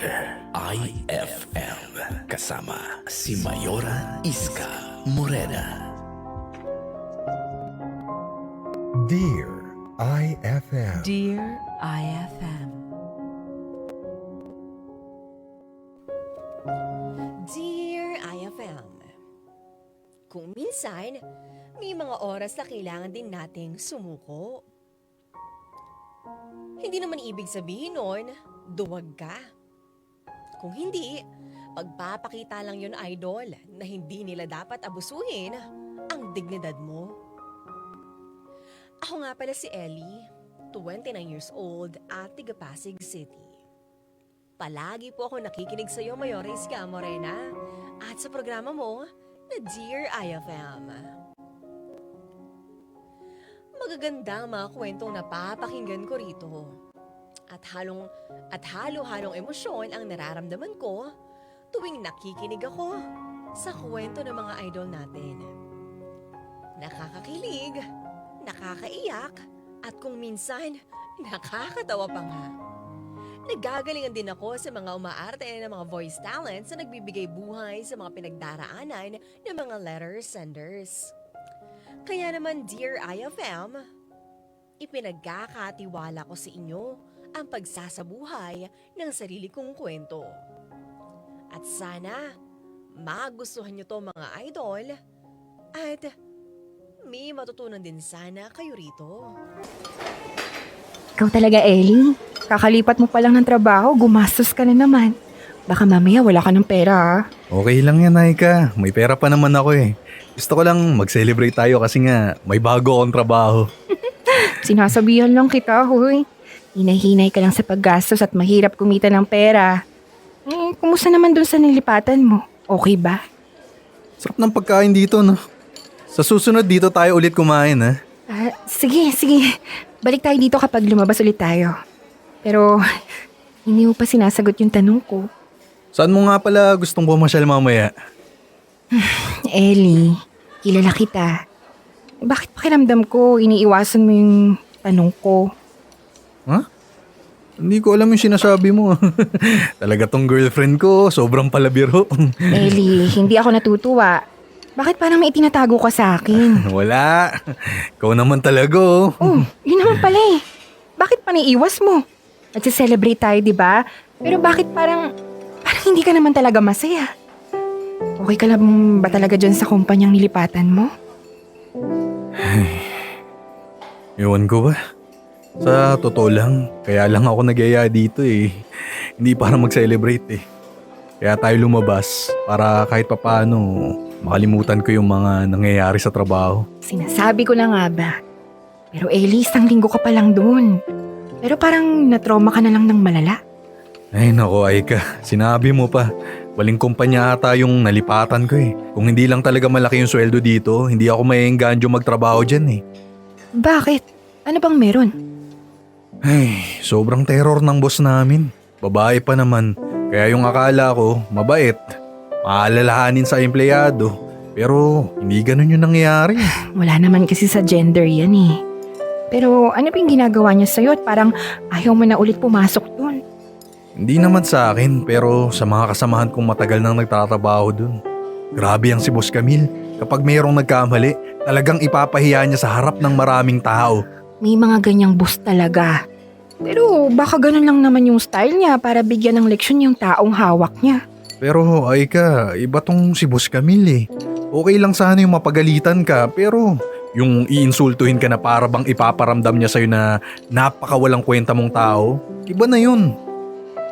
Dear IFM, kasama si Mayora Iska Morena. Dear IFM. Dear IFM. Dear IFM, kung minsan, may mga oras na kailangan din nating sumuko. Hindi naman ibig sabihin nun, duwag ka. Kung hindi, pagpapakita lang yun, idol, na hindi nila dapat abusuhin ang dignidad mo. Ako nga pala si Ellie, 29 years old at tiga Pasig City. Palagi po ako nakikinig sa iyo, Mayora Iska Morena, at sa programa mo na Dear IFM. Magagandang mga kwentong napapakinggan ko rito. At halo-halong emosyon ang nararamdaman ko tuwing nakikinig ako sa kwento ng mga idol natin. Nakakakilig, nakakaiyak, at kung minsan, nakakatawa pa nga. Nagagalingan din ako sa mga umaarte ng mga voice talents na nagbibigay buhay sa mga pinagdaraanan ng mga letter senders. Kaya naman, Dear IFM, ipinagkakatiwala ko sa inyo ang pagsasabuhay ng sarili kong kwento. At sana, magustuhan nyo to mga idol at may matutunan din sana kayo rito. Ikaw talaga, Ellie. Kakalipat mo pa lang ng trabaho, gumastos ka na naman. Baka mamaya wala ka ng pera, ha? Okay lang yan, Aika. May pera pa naman ako eh. Gusto ko lang mag-celebrate tayo kasi nga may bago akong trabaho. Sinasabihan lang kita, hoy. Hinay-hinay ka lang sa paggastos at mahirap kumita ng pera. Kumusta naman dun sa nilipatan mo? Okay ba? Sarap ng pagkain dito, no? Sa susunod dito tayo ulit kumain, ha? Sige. Balik tayo dito kapag lumabas ulit tayo. Pero, hindi mo pa sinasagot yung tanong ko. Saan mo nga pala gustong pumasyal mamaya? Ellie, kilala kita. Bakit pakiramdam ko iniiwasan mo yung tanong ko? Ha? Hindi ko alam yung sinasabi mo. Talaga tong girlfriend ko, sobrang palabiro. Ellie, hindi ako natutuwa. Bakit parang may itinatago ka sa akin? Wala. Ikaw naman talaga, oh. Oh, yun naman pala eh. Bakit pa naiiwas mo? Nagse-celebrate tayo, di ba? Pero bakit parang hindi ka naman talaga masaya? Okay ka lang ba talaga dyan sa kumpanyang nilipatan mo? Ewan ko ba? Sa totoo lang, kaya lang ako nagyaya dito eh. Hindi para mag-celebrate eh. Kaya tayo lumabas para kahit papaano makalimutan ko yung mga nangyayari sa trabaho. Sinasabi ko na nga ba? Pero Ellie, isang linggo ka pa lang doon. Pero parang na-trauma ka na lang ng malala. Ay nako Aika, sinabi mo pa. Baling kumpanya ata yung nalipatan ko eh. Kung hindi lang talaga malaki yung sweldo dito, hindi ako maiengganyo magtrabaho dyan eh. Bakit? Ano bang meron? Ay, sobrang terror ng boss namin. Babae pa naman. Kaya yung akala ko, mabait. Maalalahanin sa empleyado. Pero hindi ganun yung nangyayari. Wala naman kasi sa gender yan eh. Pero ano ba yung ginagawa niya sa'yo at parang ayaw mo na ulit pumasok dun? Hindi naman sa akin, pero sa mga kasamahan kong matagal nang nagtatrabaho dun. Grabe ang si Boss Camille. Kapag mayroong nagkamali, talagang ipapahiya niya sa harap ng maraming tao. May mga ganyang boss talaga. Pero baka ganun lang naman yung style niya para bigyan ng leksyon yung taong hawak niya. Pero Aika, iba tong si Boss Camille eh. Okay lang sana yung mapagalitan ka, pero yung iinsultuhin ka na para bang ipaparamdam niya sa'yo na napakawalang kwenta mong tao, iba na yun.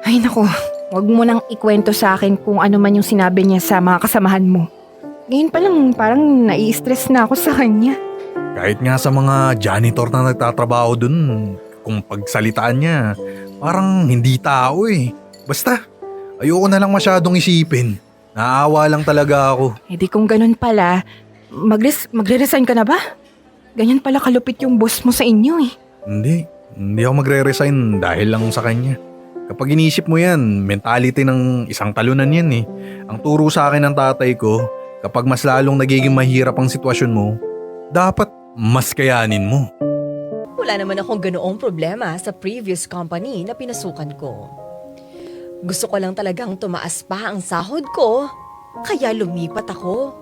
Ay nako, wag mo nang ikwento sa akin kung ano man yung sinabi niya sa mga kasamahan mo. Ngayon pa lang parang nai-stress na ako sa kanya. Kahit nga sa mga janitor na nagtatrabaho dun, kung pagsalitaan niya, parang hindi tao eh. Basta, ayoko na lang masyadong isipin. Naawa lang talaga ako. Eh di kung ganun pala, magre-resign ka na ba? Ganyan pala kalupit yung boss mo sa inyo eh. Hindi ako magre-resign dahil lang sa kanya. Kapag inisip mo yan, mentality ng isang talunan yan eh. Ang turo sa akin ng tatay ko, kapag mas lalong nagiging mahirap ang sitwasyon mo, dapat mas kayanin mo. Wala naman akong ganoong problema sa previous company na pinasukan ko. Gusto ko lang talagang tumaas pa ang sahod ko, kaya lumipat ako.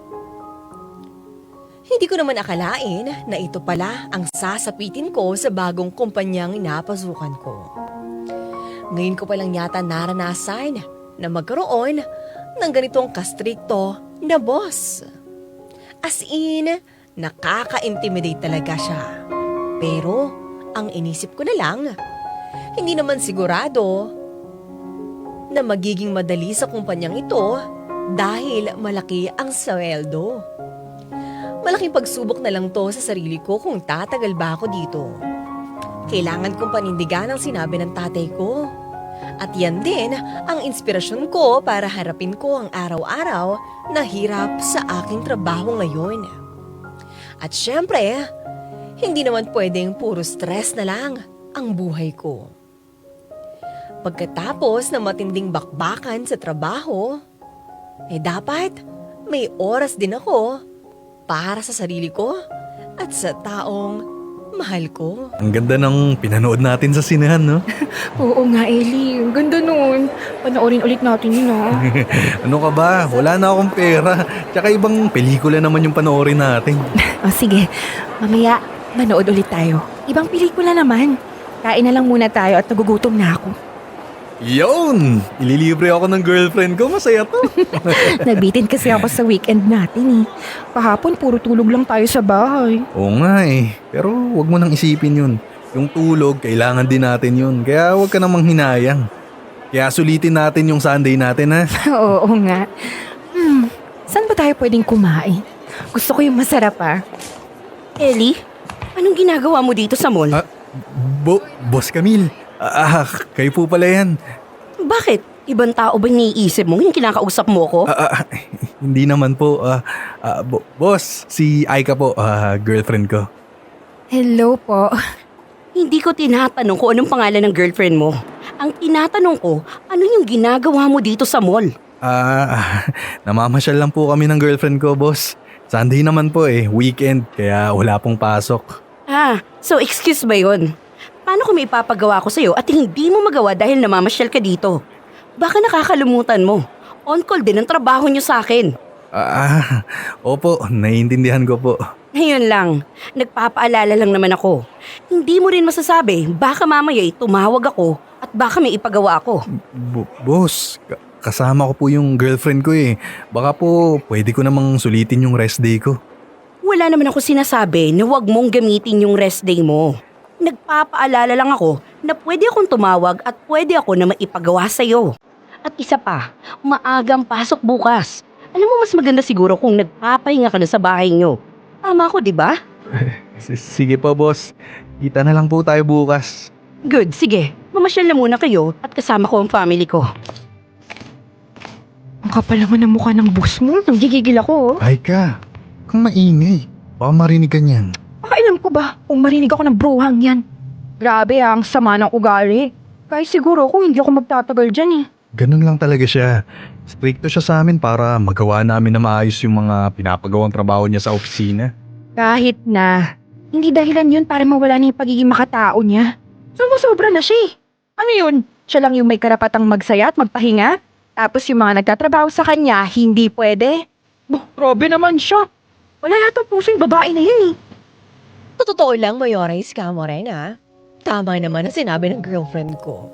Hindi ko naman akalain na ito pala ang sasapitin ko sa bagong kumpanyang inapasukan ko. Ngayon ko palang yata naranasan na magkaroon ng ganitong kastrikto na boss. As in, nakaka-intimidate talaga siya. Pero, ang inisip ko na lang, hindi naman sigurado na magiging madali sa kumpanyang ito dahil malaki ang sweldo. Malaking pagsubok na lang to sa sarili ko kung tatagal ba ako dito. Kailangan kong panindigan ang sinabi ng tatay ko. At yan din ang inspirasyon ko para harapin ko ang araw-araw na hirap sa aking trabaho ngayon. At syempre, hindi naman pwedeng puro stress na lang ang buhay ko. Pagkatapos ng matinding bakbakan sa trabaho, dapat may oras din ako para sa sarili ko at sa taong mahal ko. Ang ganda ng pinanood natin sa sinehan, no? Oo nga, Ellie. Ang ganda nun. Panoorin ulit natin yun, ha? Ano ka ba? Wala na akong pera. Tsaka ibang pelikula naman yung panoorin natin. O sige, mamaya manood ulit tayo. Ibang pelikula naman. Kain na lang muna tayo at nagugutom na ako. Yun! Ililibre ako ng girlfriend ko. Masaya to. Nagbitin kasi ako sa weekend natin eh. Kahapon puro tulog lang tayo sa bahay. Oo nga eh. Pero wag mo nang isipin yun. Yung tulog, kailangan din natin yun. Kaya wag ka namang hinayang. Kaya sulitin natin yung Sunday natin, ha? Oo nga. Saan ba tayo pwedeng kumain? Gusto ko yung masarap ah. Ellie, anong ginagawa mo dito sa mall? Boss Camille. Kayo po pala yan. Bakit? Ibang tao ba niisip mo yung kinakausap mo ko? Hindi naman po. Boss, si Aika po, girlfriend ko. Hello po. Hindi ko tinatanong kung anong pangalan ng girlfriend mo. Ang tinatanong ko, ano yung ginagawa mo dito sa mall? Namamasyal lang po kami ng girlfriend ko, boss. Sunday naman po weekend, kaya wala pong pasok. So excuse ba yun? Paano kung may ipapagawa ko sa'yo at hindi mo magawa dahil namamasyal ka dito? Baka nakakalimutan mo. On-call din ang trabaho niyo sa akin. Opo, naiintindihan ko po. Ngayon lang, nagpapaalala lang naman ako. Hindi mo rin masasabi, baka mamaya tumawag ako at baka may ipagawa ako. Boss, kasama ko po yung girlfriend ko eh. Baka po pwede ko namang sulitin yung rest day ko. Wala naman ako sinasabi na huwag mong gamitin yung rest day mo. Nagpapaalala lang ako na pwede akong tumawag at pwede ako na maipagawa sa'yo. At isa pa, maagang pasok bukas. Alam mo, mas maganda siguro kung nagpapahinga ka na sa bahay nyo. Tama ako, di ba? Sige po, boss. Kita na lang po tayo bukas. Good, sige. Mamasyal na muna kayo at kasama ko ang family ko. Ang kapal naman ng mukha ng boss mo. Nanggigigil ako. Aika, kung maingay. Baka marinig ka niyan. Pakailan ko ba kung marinig ako ng bruhang yan? Grabe ang sama ng ugali. Kaya siguro kung hindi ako magtatagal dyan eh. Ganun lang talaga siya. Stricto siya sa amin para magawa namin na maayos yung mga pinapagawang trabaho niya sa opisina. Kahit na, hindi dahilan yun para mawala na yung pagiging makatao niya. Sumusobra na siya eh. Ano yun? Siya lang yung may karapatang magsaya at magpahinga? Tapos yung mga nagtatrabaho sa kanya, hindi pwede? Grabe naman siya. Wala yata puso yung babae na yun eh. Totoo lang, Mayora Iska Morena. Tama naman ang sinabi ng girlfriend ko.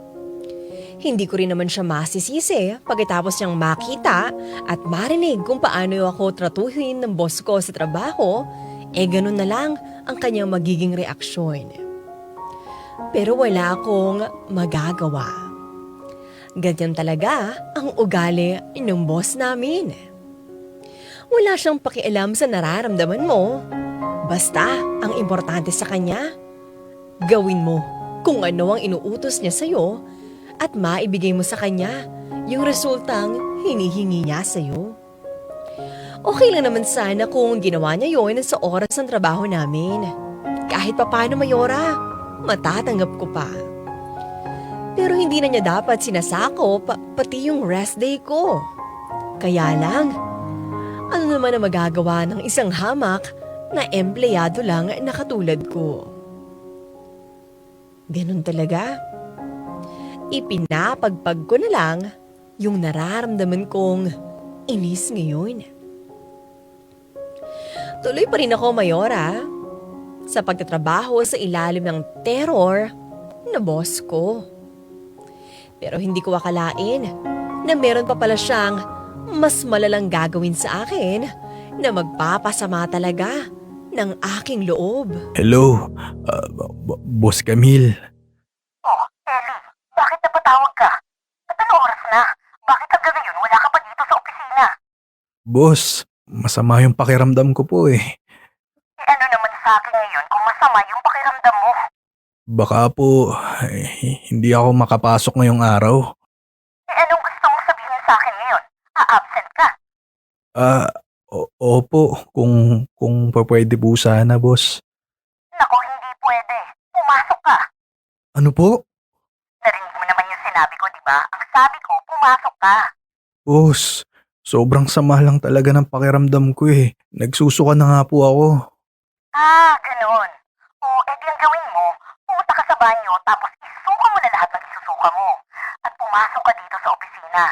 Hindi ko rin naman siya masisisi pagkatapos niyang makita at marinig kung paano ako tratuhin ng boss ko sa trabaho, ganun na lang ang kanyang magiging reaksyon. Pero wala akong magagawa. Ganyan talaga ang ugali ng boss namin. Wala siyang pakialam sa nararamdaman mo. Basta ang importante sa kanya, gawin mo kung ano ang inuutos niya sa'yo at maibigay mo sa kanya yung resultang hinihingi niya sa'yo. Okay lang naman sana kung ginawa niya yon sa oras ng trabaho namin. Kahit papaano, Mayora, matatanggap ko pa. Pero hindi na niya dapat sinasako pati yung rest day ko. Kaya lang, ano naman ang magagawa ng isang hamak na empleyado lang na katulad ko? Ganun talaga. ipinapagpag ko na lang yung nararamdaman kong inis ngayon. Tuloy pa rin ako, Mayora, sa pagtatrabaho sa ilalim ng terror na boss ko. Pero hindi ko akalain na meron pa pala siyang mas malalang gagawin sa akin na magpapasama talaga ng aking loob. Hello, Boss Camille. Oh, Ellie, bakit napatawag ka? At anong oras na? Bakit hanggang ngayon wala ka pa dito sa opisina? Boss, masama yung pakiramdam ko po eh. Ano naman sa akin ngayon kung masama yung pakiramdam mo? Baka po, hindi ako makapasok ngayong araw. Anong gusto mong sabihin sa akin ngayon? A-absent ka? Opo, kung pwede po sana, boss. Nako, hindi pwede. Pumasok ka. Ano po? Narinig mo naman yung sinabi ko, di ba? Ang sabi ko, pumasok ka. Boss, sobrang sama lang talaga ng pakiramdam ko eh. Nagsusuka na nga po ako. Ah, ganun. O, edi ang gawin mo, pumunta ka sa banyo tapos isuka mo na lahat ng isusuka mo. At pumasok ka dito sa opisina.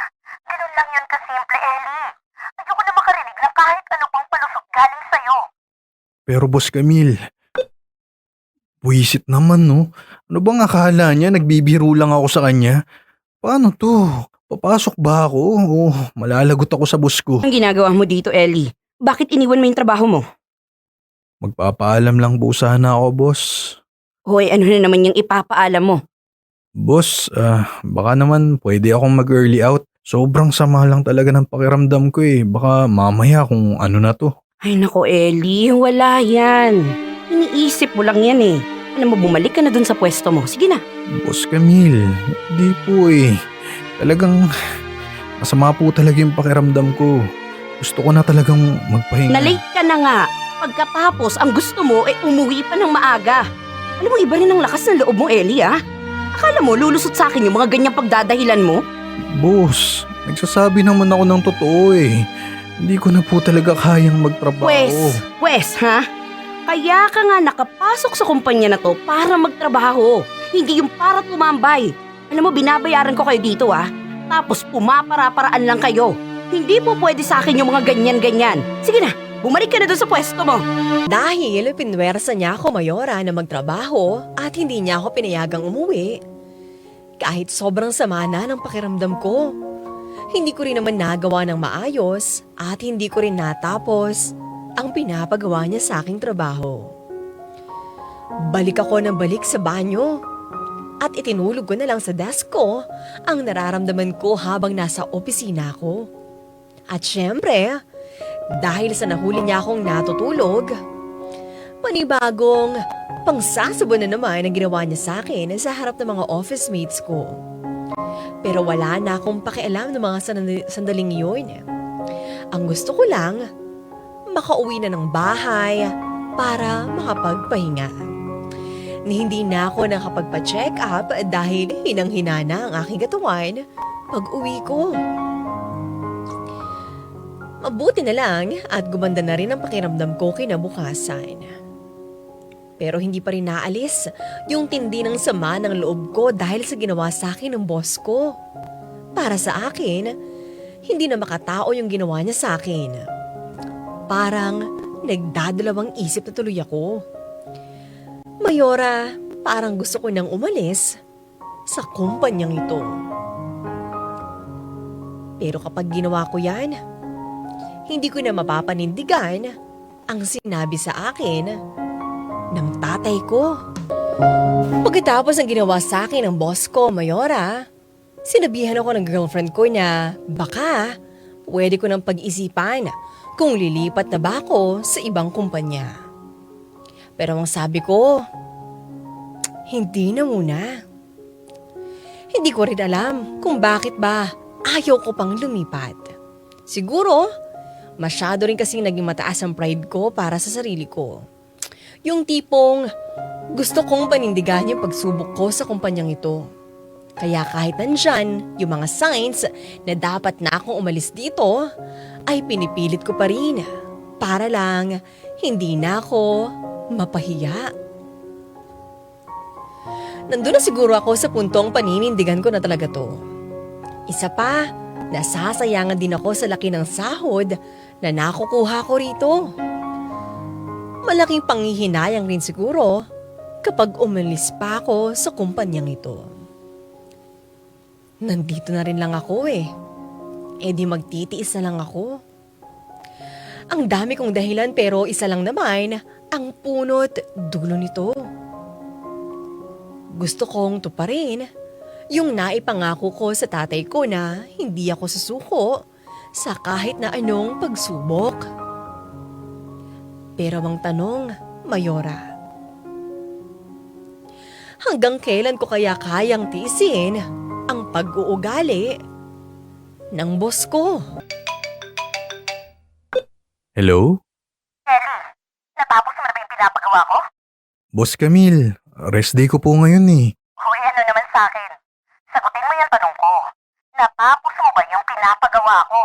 Ganun lang yun kasimple, Ellie. Ayoko na makarinig ng kahit ano pang palusot galing sa'yo. Pero Boss Camille, buwisit naman no. Ano bang akala niya? Nagbibiro lang ako sa kanya. Paano to? Papasok ba ako? O malalagot ako sa boss ko? Ang ginagawa mo dito, Ellie? Bakit iniwan mo yung trabaho mo? Magpapaalam lang po sana ako, boss. Hoy, ano na naman yung ipapaalam mo? Boss, baka naman pwede akong mag-early out. Sobrang sama lang talaga ng pakiramdam ko eh. Baka mamaya kung ano na to. Ay nako, Ellie, wala yan. Iniisip mo lang yan eh. Alam mo, bumalik ka na dun sa pwesto mo. Sige na. Boss Camille, hindi po eh. Talagang masama po talaga yung pakiramdam ko. Gusto ko na talagang magpahinga. Na-late ka na nga. Pagkatapos, ang gusto mo ay umuwi pa ng maaga. Alam mo, iba rin ang lakas ng loob mo, Ellie, ah. Akala mo, lulusot sa akin yung mga ganyang pagdadahilan mo? Boss, nagsasabi naman ako ng totoo eh. Hindi ko na po talaga kayang magtrabaho. Pwes, ha? Kaya ka nga nakapasok sa kumpanya na to para magtrabaho. Hindi yung para tumambay. Alam mo, binabayaran ko kayo dito, ah. Tapos pumapara-paraan lang kayo. Hindi po pwede sa akin yung mga ganyan-ganyan. Sige na, bumalik ka na doon sa pwesto mo. Dahil pinwersa niya ako, Mayora, na magtrabaho at hindi niya ako pinayagang umuwi. Kahit sobrang sama na ng pakiramdam ko, hindi ko rin naman nagawa ng maayos at hindi ko rin natapos ang pinapagawa niya sa aking trabaho. Balik ako ng balik sa banyo at itinulog ko na lang sa desk ko ang nararamdaman ko habang nasa opisina ko. At syempre, dahil sa nahuli niya akong natutulog, panibagong pangsasabo na naman ang ginawa niya sa akin sa harap ng mga office mates ko. Pero wala na akong pakialam ng mga sandaling iyon. Ang gusto ko lang, makauwi na ng bahay para makapagpahinga. Ni hindi na ako nakapagpa-check up dahil hinang-hina na ang aking katawan pag uwi ko. Mabuti na lang at gumanda na rin ang pakiramdam ko kinabukasan. Pero hindi pa rin naalis yung tindi ng sama ng loob ko dahil sa ginawa sa akin ng boss ko. Para sa akin, hindi na makatao yung ginawa niya sa akin. Parang nagdadalawang isip na tuloy ako. Mayora, parang gusto ko nang umalis sa kumpanyang ito. Pero kapag ginawa ko yan, hindi ko na mapapanindigan ang sinabi sa akin ng tatay ko. Pagkatapos ng ginawa sa akin ng boss ko, Mayora, sinabihan ako ng girlfriend ko na baka pwede ko nang pag-isipan kung lilipat na ba ako sa ibang kumpanya. Pero ang sabi ko, hindi na muna. Hindi ko rin alam kung bakit ba ayaw ko pang lumipat. Siguro, masyado rin kasing naging mataas ang pride ko para sa sarili ko. Yung tipong gusto kong panindigan yung pagsubok ko sa kumpanyang ito. Kaya kahit nandyan yung mga signs na dapat na akong umalis dito, ay pinipilit ko pa rin para lang hindi na ako mapahiya. Nandun na siguro ako sa puntong paninindigan ko na talaga to. Isa pa, nasasayangan din ako sa laki ng sahod na nakukuha ko rito. Malaking panghihinayang rin siguro kapag umalis pa ako sa kumpanyang ito. Nandito na rin lang ako eh. E di magtitiis na lang ako. Ang dami kong dahilan pero isa lang naman ang punot dulo nito. Gusto kong tuparin yung naipangako ko sa tatay ko na hindi ako susuko sa kahit na anong pagsubok. Pero ang tanong, Mayora, hanggang kailan ko kaya kayang tiisin ang pag-uugali ng boss ko? Hello? Natapos mo na ba yung pinapagawa ko? Boss Camille, rest day ko po ngayon eh. Hoy, ano naman sa akin? Sagutin mo yung tanong ko. Natapos mo ba yung pinapagawa ko?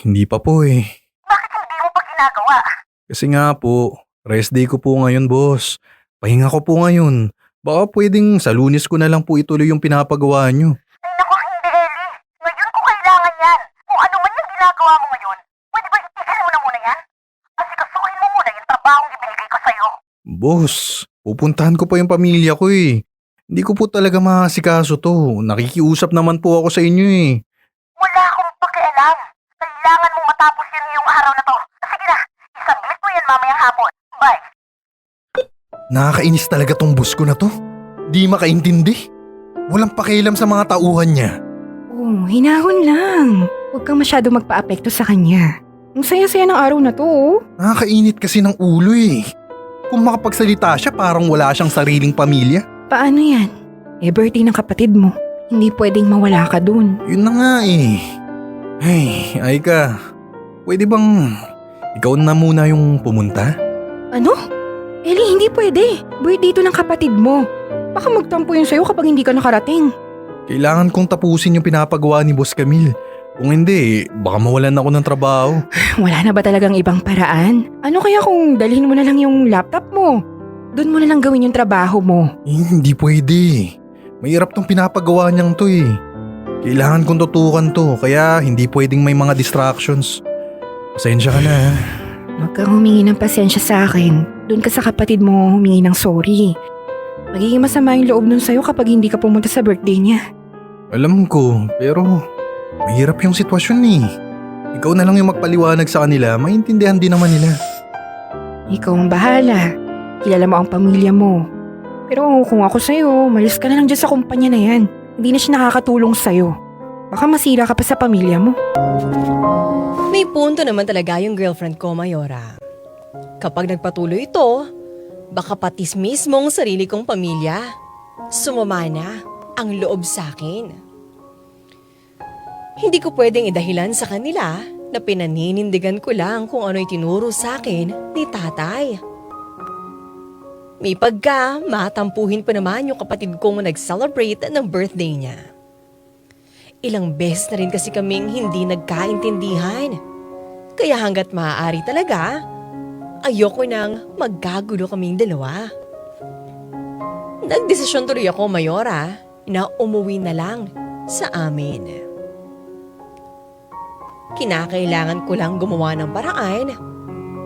Hindi pa po eh. Bakit hindi mo pa ginagawa? Kasi nga po, rest day ko po ngayon boss. Pahinga ko po ngayon. Baka pwedeng sa Lunes ko na lang po ituloy yung pinapagawa nyo. Ay naku, hindi Ellie. Ngayon ko kailangan yan. Kung ano man yung ginagawa mo ngayon, pwede ba itigil mo na muna yan? Kasi kasuhin mo muna yung trabahong ibinigay ko sa'yo. Boss, pupuntahan ko pa yung pamilya ko eh. Hindi ko po talaga makasikaso to. Nakikiusap naman po ako sa inyo eh. Wala akong pakialam. Kailangan mo matapos yun ngayong araw na to. Sige na, isubmit mo yan mamayang hapon. Bye. Nakakainis talaga tong boss ko na to. Di makaintindi. Walang pakialam sa mga tauhan niya. Oh, hinahon lang. Huwag kang masyado magpa-apekto sa kanya. Ang saya-saya ng araw na to, oh. Nakakainit kasi ng ulo eh. Kung makapagsalita siya parang wala siyang sariling pamilya. Paano yan? Eh, birthday ng kapatid mo. Hindi pwedeng mawala ka dun. Yun na nga eh. Hey, Aika. Pwede bang ikaw na muna yung pumunta? Ano? Ellie, hindi pwede. Birthday to ng kapatid mo. Baka magtampo yun sa'yo kapag hindi ka nakarating. Kailangan kong tapusin yung pinapagawa ni Boss Camille. Kung hindi, baka mawalan ako ng trabaho. Wala na ba talagang ibang paraan? Ano kaya kung dalhin mo na lang yung laptop mo? Doon mo na lang gawin yung trabaho mo. Hindi pwede. Mahirap tong pinapagawa niyang to eh. Kailangan kong tutukan to, kaya hindi pwedeng may mga distractions. Pasensya ka na ha. Huwag kang humingi ng pasensya sa akin. Doon ka sa kapatid mo humingi ng sorry. Magiging masama yung loob nun sa'yo kapag hindi ka pumunta sa birthday niya. Alam ko, pero mahirap yung sitwasyon eh. Ikaw na lang yung magpaliwanag sa kanila, maintindihan din naman nila. Ikaw ang bahala. Kilala mo ang pamilya mo. Pero kung ako sa'yo, malis ka na lang dyan sa kumpanya na yan. Hindi na siya nakakatulong sa'yo. Baka masira ka pa sa pamilya mo. May punto naman talaga yung girlfriend ko, Mayora. Kapag nagpatuloy ito, baka patis mismong sarili kong pamilya. Sumama na ang loob sa akin. Hindi ko pwedeng idahilan sa kanila na pinaninindigan ko lang kung ano'y tinuro sa akin ni tatay. May pagka matampuhin pa naman yung kapatid kong nag-celebrate ng birthday niya. Ilang beses na rin kasi kaming hindi nagkaintindihan. Kaya hanggat maaari talaga, ayoko nang magkagulo kaming dalawa. Nagdesisyon tuloy ako, Mayora, na umuwi na lang sa amin. Kinakailangan ko lang gumawa ng paraan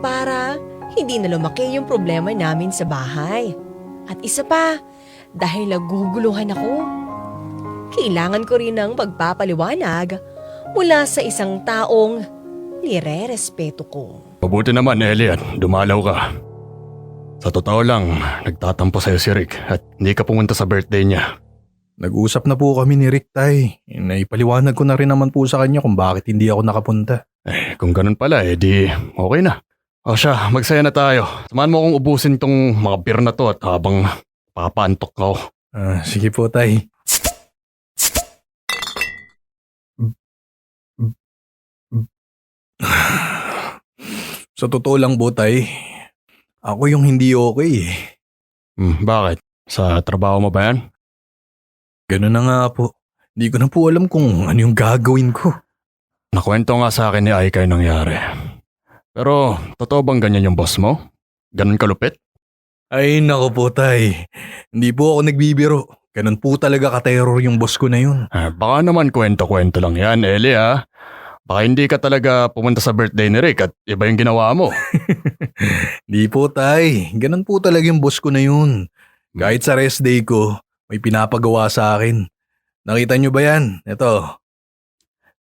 para hindi na lumaki yung problema namin sa bahay. At isa pa, dahil naguguluhan ako, kailangan ko rin ng magpapaliwanag mula sa isang taong nire-respeto ko. Mabuti naman, Elian. Dumalaw ka. Sa totoo lang, nagtatampo sa'yo si Rick at hindi ka pumunta sa birthday niya. Nag-usap na po kami ni Rick Tay. Naipaliwanag ko na rin naman po sa kanya kung bakit hindi ako nakapunta. Kung ganun pala, di okay na. O siya, magsaya na tayo. Samahan mo akong ubusin tong mga beer na to at habang papantok ka ako. Sige po, Tay. Sa totoo lang po, Tay, ako yung hindi okay eh. Bakit? Sa trabaho mo ba yan? Ganun na nga po. Hindi ko na po alam kung ano yung gagawin ko. Nakwento nga sa akin ni Aika yung nangyari. Pero, totoo bang ganyan yung boss mo? Ganun kalupit? Ay nako po tay, hindi po ako nagbibiro. Ganun po talaga ka-terror yung boss ko na yun. Baka naman kwento-kwento lang yan, Ellie ha. Baka hindi ka talaga pumunta sa birthday ni Rick at iba yung ginawa mo. Di po tay, ganun po talaga yung boss ko na yun. Kahit sa rest day ko, may pinapagawa sa akin. Nakita nyo ba yan? Ito.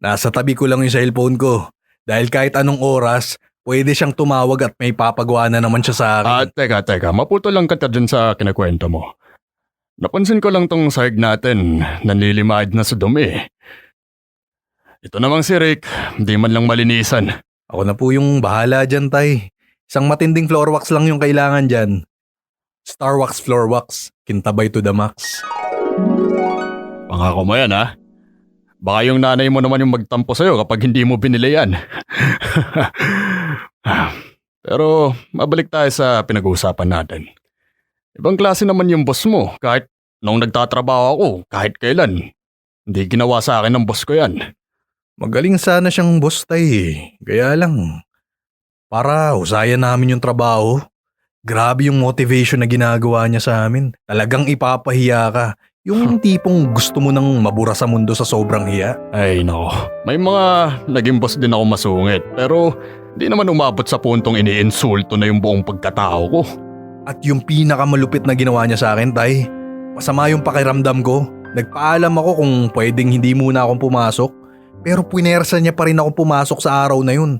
Nasa tabi ko lang yung cellphone ko. Dahil kahit anong oras, pwede siyang tumawag at may papagawa na naman siya sa akin. Teka, maputo lang ka dyan sa kinakwento mo. Napansin ko lang tong sahig natin, nanlilimad na sa dumi. Ito namang si Rick, hindi man lang malinisan. Ako na po yung bahala dyan tay. Isang matinding floor wax lang yung kailangan dyan. Star Wax Floor Wax, kintabay to the max. Pangako mo yan ha. Baka yung nanay mo naman yung magtampo sa'yo kapag hindi mo binili yan. Pero mabalik tayo sa pinag-uusapan natin. Ibang klase naman yung boss mo kahit nung nagtatrabaho ako kahit kailan. Hindi ginawa sa akin ng boss ko yan. Magaling sana siyang boss tay. Kaya lang, para husayan namin yung trabaho. Grabe yung motivation na ginagawa niya sa amin. Talagang ipapahiya ka. Yung tipong gusto mo nang mabura sa mundo sa sobrang hiya. Ay nako, may mga naging boss din ako masungit pero hindi naman umabot sa puntong iniinsulto na yung buong pagkatao ko. At yung pinakamalupit na ginawa niya sa akin, tay, masama yung pakiramdam ko. Nagpaalam ako kung pwedeng hindi muna akong pumasok, pero punersa niya pa rin ako pumasok sa araw na yun.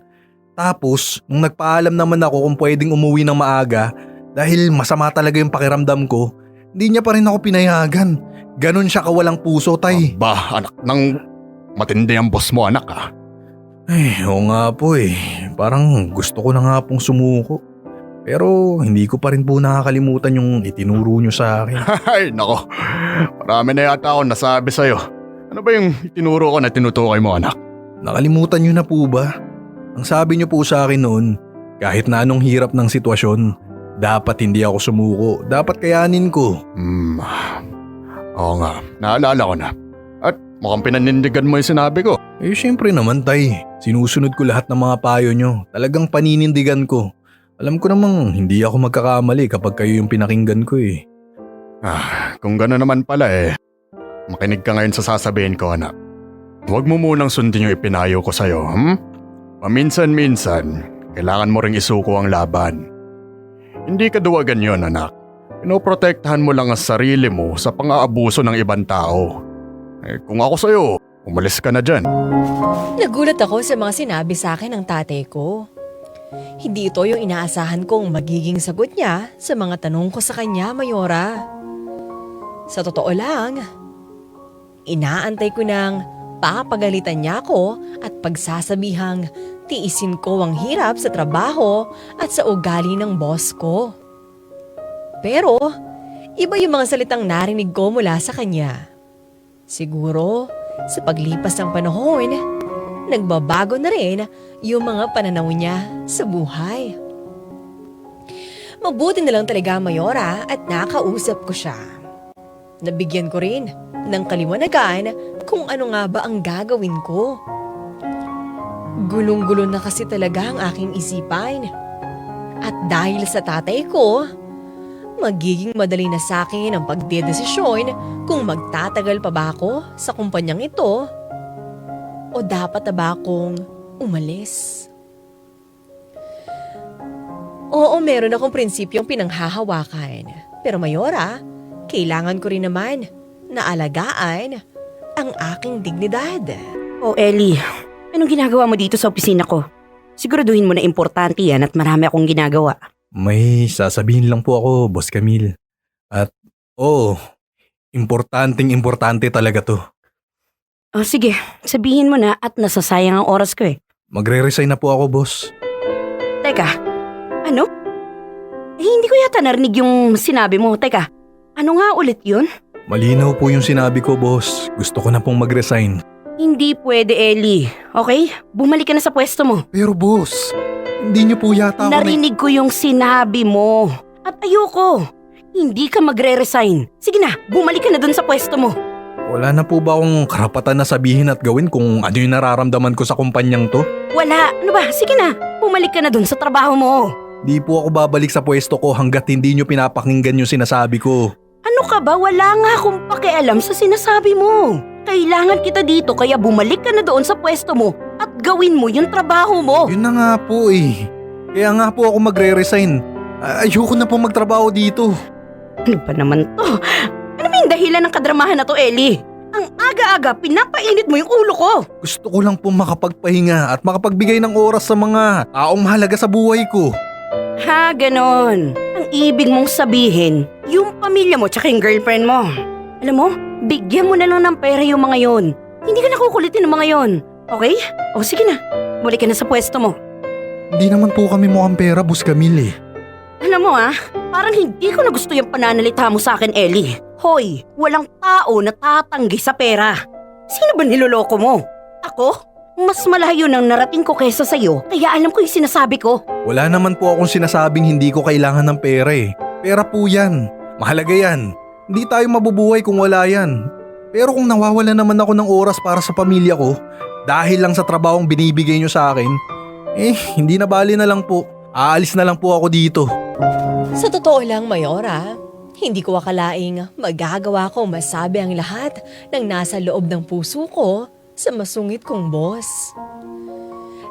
Tapos, nung nagpaalam naman ako kung pwedeng umuwi ng maaga, dahil masama talaga yung pakiramdam ko, hindi niya pa rin ako pinayagan. Ganon siya kawalang puso, tay. Ba, anak ng matindi ang boss mo, anak ah. Ay, oo nga po eh. Parang gusto ko na nga pong sumuko. Pero hindi ko pa rin po nakakalimutan yung itinuro nyo sa akin. Ay, nako. Marami na yata ako nasabi sa'yo. Ano ba yung itinuro ko na tinutukoy mo, anak? Nakalimutan nyo na po ba? Ang sabi nyo po sa akin noon, kahit na anong hirap ng sitwasyon, dapat hindi ako sumuko. Dapat kayanin ko. Oo nga, naalala ko na. At mukhang pinanindigan mo yung sinabi ko. Eh syempre naman tay, sinusunod ko lahat ng mga payo nyo. Talagang paninindigan ko. Alam ko namang hindi ako magkakamali kapag kayo yung pinakinggan ko eh. Kung gano'n naman pala makinig ka ngayon sa sasabihin ko, anak. Huwag mo munang sundin yung ipinayo ko sa'yo, Paminsan-minsan, kailangan mo ring isuko ang laban. Hindi ka duwagan yon, anak. Pinoprotektahan mo lang ang sarili mo sa pang-aabuso ng ibang tao. Kung ako sa'yo, umalis ka na dyan. Nagulat ako sa mga sinabi sa akin ng tatay ko. Hindi ito yung inaasahan kong magiging sagot niya sa mga tanong ko sa kanya, Mayora. Sa totoo lang, inaantay ko nang papagalitan niya ako at pagsasabihang tiisin ko ang hirap sa trabaho at sa ugali ng boss ko. Pero, iba yung mga salitang narinig ko mula sa kanya. Siguro, sa paglipas ng panahon, nagbabago na rin yung mga pananaw niya sa buhay. Mabuti na lang talaga, Mayora, at nakausap ko siya. Nabigyan ko rin ng kaliwanagan kung ano nga ba ang gagawin ko. Gulong-gulo na kasi talaga ang aking isipan. At dahil sa tatay ko, magiging madali na sa akin ang pagdedesisyon kung magtatagal pa ba ako sa kumpanyang ito o dapat na ba akong umalis. Oo, meron akong prinsipyong pinanghahawakan. Pero Mayora, kailangan ko rin naman na alagaan ang aking dignidad. Ellie, anong ginagawa mo dito sa opisina ko? Siguraduhin mo na importante yan at marami akong ginagawa. May sasabihin lang po ako, Boss Camille. At importante talaga to. Sige, sabihin mo na at nasasayang ang oras ko eh. Magre-resign na po ako, boss. Teka, ano? Hindi ko yata narinig yung sinabi mo. Teka, ano nga ulit yun? Malinaw po yung sinabi ko, boss. Gusto ko na pong mag-resign. Hindi pwede, Ellie. Okay? Bumalik ka na sa pwesto mo. Pero boss, hindi niyo po yata ako Narinig ko yung sinabi mo. At ayoko. Hindi ka magre-resign. Sige na, bumalik ka na dun sa pwesto mo. Wala na po ba akong karapatan na sabihin at gawin kung ano yung nararamdaman ko sa kumpanyang to? Wala. Ano ba? Sige na. Bumalik ka na dun sa trabaho mo. Di po ako babalik sa pwesto ko hanggat hindi nyo pinapakinggan yung sinasabi ko. Ano ka ba? Wala nga akong pakialam sa sinasabi mo. Kailangan kita dito kaya bumalik ka na doon sa pwesto mo at gawin mo yung trabaho mo. Yun na nga po eh. Kaya nga po ako magre-resign. Ayoko na po magtrabaho dito. Ano ba naman to? Ano ba yung dahilan ng kadramahan na to, Ellie? Ang aga-aga, pinapainit mo yung ulo ko. Gusto ko lang po makapagpahinga at makapagbigay ng oras sa mga taong mahalaga sa buhay ko. Ha, ganon. Ang ibig mong sabihin, yung pamilya mo tsaka yung girlfriend mo. Alam mo, bigyan mo na lang ng pera yung mga yon. Hindi ka nakukulitin ng mga yon. Okay? O sige na, balik ka na sa pwesto mo. Hindi naman po kami mukhang pera, Boss Camille. Alam mo parang hindi ko na gusto yung pananalita mo sa akin, Ellie. Hoy, walang tao na tatanggi sa pera. Sino ba niloloko mo? Ako? Mas malayo nang narating ko kesa sa'yo, kaya alam ko yung sinasabi ko. Wala naman po akong sinasabing hindi ko kailangan ng pera eh. Pera po yan. Mahalaga yan. Hindi tayo mabubuhay kung wala yan. Pero kung nawawala naman ako ng oras para sa pamilya ko, dahil lang sa trabahong binibigay nyo sa akin, hindi na bali na lang po. Aalis na lang po ako dito. Sa totoo lang, Mayora, hindi ko akalaing magagawa ko masabi ang lahat ng nasa loob ng puso ko sa masungit kong boss.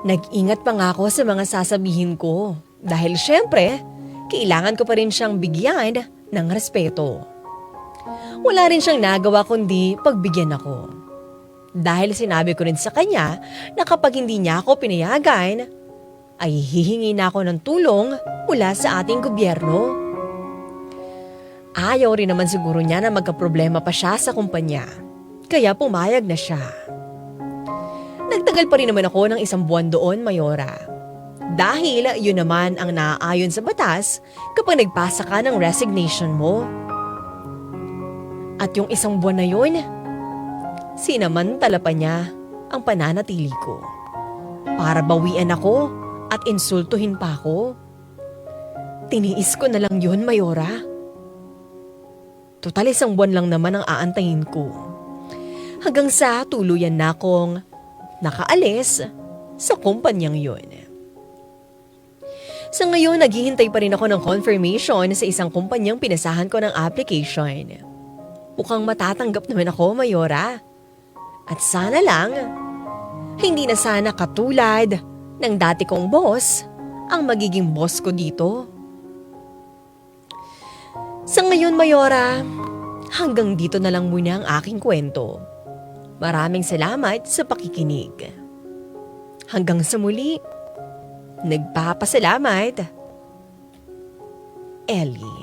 Nag-ingat pa nga ako sa mga sasabihin ko dahil syempre, kailangan ko pa rin siyang bigyan ng respeto. Wala rin siyang nagawa kundi pagbigyan ako. Dahil sinabi ko rin sa kanya na kapag hindi niya ako pinayagan, ay hihingi na ako ng tulong mula sa ating gobyerno. Ayaw rin naman siguro niya na magkaproblema pa siya sa kumpanya, kaya pumayag na siya. Nagtagal pa rin naman ako ng 1 buwan doon, Mayora. Dahil yun naman ang naaayon sa batas kapag nagpasa ka ng resignation mo. At yung 1 buwan na yun, sinamantala pa niya ang pananatili ko. Para bawian ako at insultuhin pa ako. Tiniis ko na lang yun, Mayora. Total 1 buwan lang naman ang aantayin ko. Hanggang sa tuluyan na akong nakaalis sa kumpanyang yun. Sa ngayon, naghihintay pa rin ako ng confirmation sa isang kumpanyang pinasahan ko ng application. Mukhang matatanggap naman ako, Mayora. At sana lang, hindi na sana katulad ng dati kong boss ang magiging boss ko dito. Sa ngayon, Mayora, hanggang dito na lang muna ang aking kwento. Maraming salamat sa pakikinig. Hanggang sa muli, nagpapasalamat, Ellie.